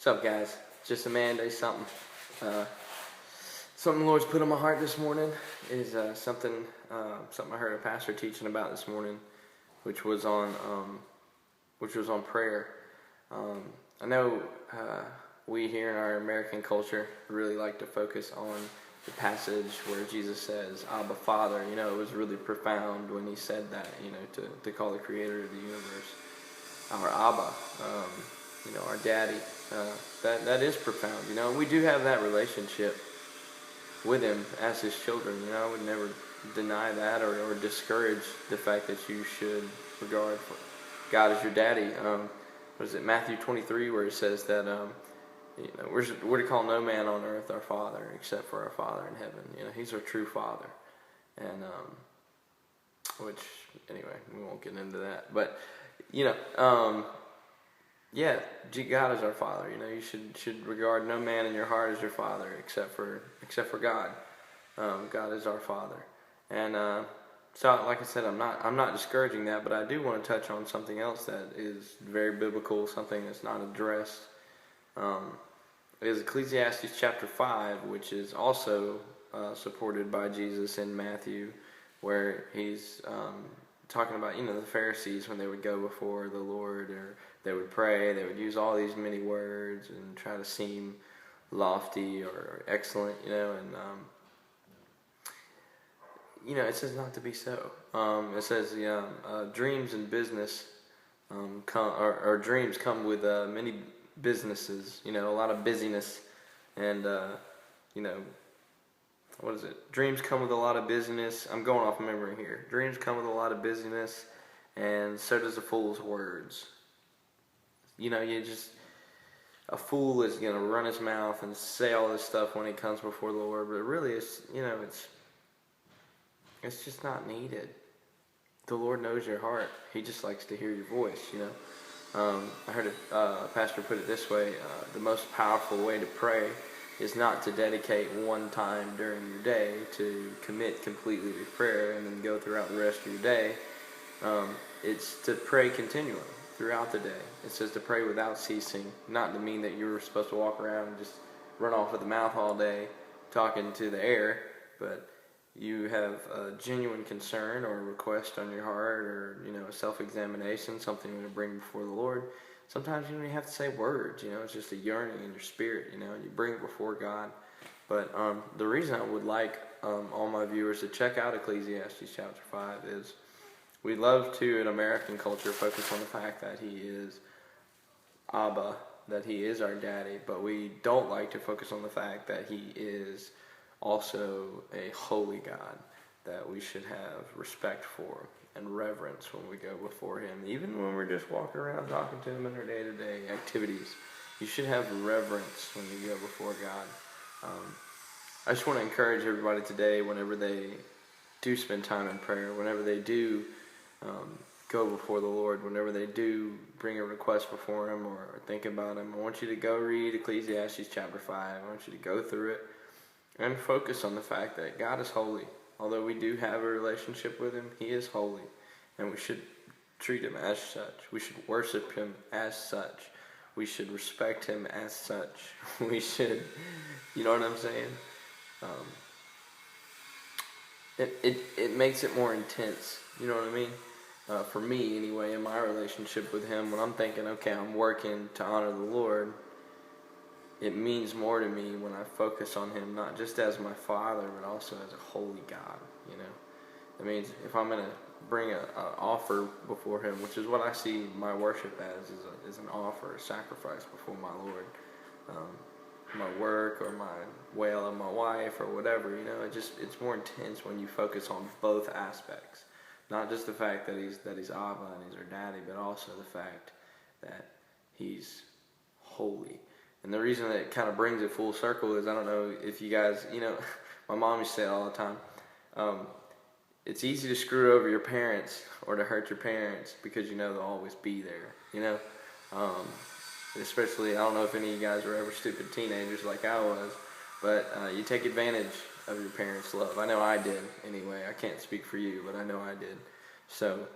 What's up, guys? Just a man day something. Uh, Something the Lord's put on my heart this morning is something I heard a pastor teaching about this morning, which was on prayer. I know we here in our American culture really like to focus on the passage where Jesus says, Abba Father. You know, it was really profound when he said that, you know, to call the creator of the universe our Abba, our daddy. That is profound, you know, and we do have that relationship with him as his children. You know, I would never deny that or discourage the fact that you should regard God as your daddy. What is it, Matthew 23, where it says that we're to call no man on earth our father except for our Father in heaven. You know, he's our true Father, and which anyway, we won't get into that, but yeah, God is our Father. You know, you should regard no man in your heart as your father except for God. God is our Father, and so like I said, I'm not discouraging that, but I do want to touch on something else that is very biblical, something that's not addressed. It is Ecclesiastes chapter 5, which is also supported by Jesus in Matthew, where he's talking about, you know, the Pharisees when they would go before the Lord, or they would pray, they would use all these many words and try to seem lofty or excellent, you know, and it says not to be so. It says dreams and business dreams come with many businesses, you know, a lot of busyness, and what is it? Dreams come with a lot of busyness. I'm going off memory here. Dreams come with a lot of busyness, and so does a fool's words. You know, a fool is going to run his mouth and say all this stuff when he comes before the Lord, but really it's just not needed. The Lord knows your heart. He just likes to hear your voice, you know. I heard a pastor put it this way: the most powerful way to pray is not to dedicate one time during your day to commit completely to prayer and then go throughout the rest of your day. It's to pray continually throughout the day. It says to pray without ceasing, not to mean that you're supposed to walk around and just run off with the mouth all day talking to the air, but you have a genuine concern or a request on your heart, or, you know, a self-examination, something you want to bring before the Lord. Sometimes you don't even have to say words, you know, it's just a yearning in your spirit, you know, and you bring it before God. But the reason I would like all my viewers to check out Ecclesiastes chapter 5 is we love to, in American culture, focus on the fact that he is Abba, that he is our daddy, but we don't like to focus on the fact that he is also a holy God that we should have respect for and reverence when we go before him. Even when we're just walking around talking to him in our day-to-day activities, you should have reverence when you go before God. I just want to encourage everybody today, whenever they do spend time in prayer, whenever they do go before the Lord, whenever they do bring a request before him or think about him, I want you to go read Ecclesiastes chapter 5. I want you to go through it and focus on the fact that God is holy. Although we do have a relationship with him, he is holy, and we should treat him as such. We should worship him as such. We should respect him as such. We should, you know what I'm saying? It makes it more intense, you know what I mean? For me, anyway, in my relationship with him, when I'm thinking, okay, I'm working to honor the Lord, it means more to me when I focus on him, not just as my Father, but also as a holy God, you know. It means if I'm going to bring an offer before him, which is what I see my worship as, is an offer, a sacrifice before my Lord. My work or my wail of my wife or whatever, you know, it's more intense when you focus on both aspects. Not just the fact that he's Abba and he's our daddy, but also the fact that he's holy. And the reason that it kind of brings it full circle is, I don't know if you guys, you know, my mom used to say it all the time, it's easy to screw over your parents or to hurt your parents because you know they'll always be there, you know. Especially, I don't know if any of you guys were ever stupid teenagers like I was, but you take advantage of your parents' love. I know I did, anyway. I can't speak for you, but I know I did. So,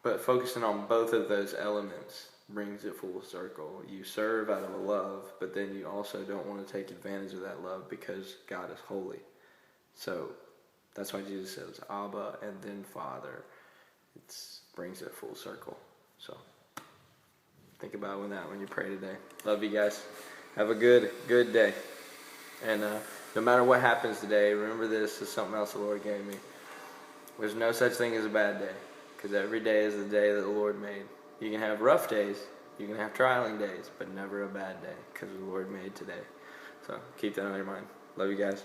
but focusing on both of those elements brings it full circle. You serve out of a love, but then you also don't want to take advantage of that love because God is holy. So that's why Jesus says Abba and then Father. It brings it full circle. So think about when you pray today. Love you guys. Have a good day. And no matter what happens today, remember this is something else the Lord gave me. There's no such thing as a bad day, because every day is the day that the Lord made. You can have rough days, you can have trialing days, but never a bad day, because the Lord made today. So keep that on your mind. Love you guys.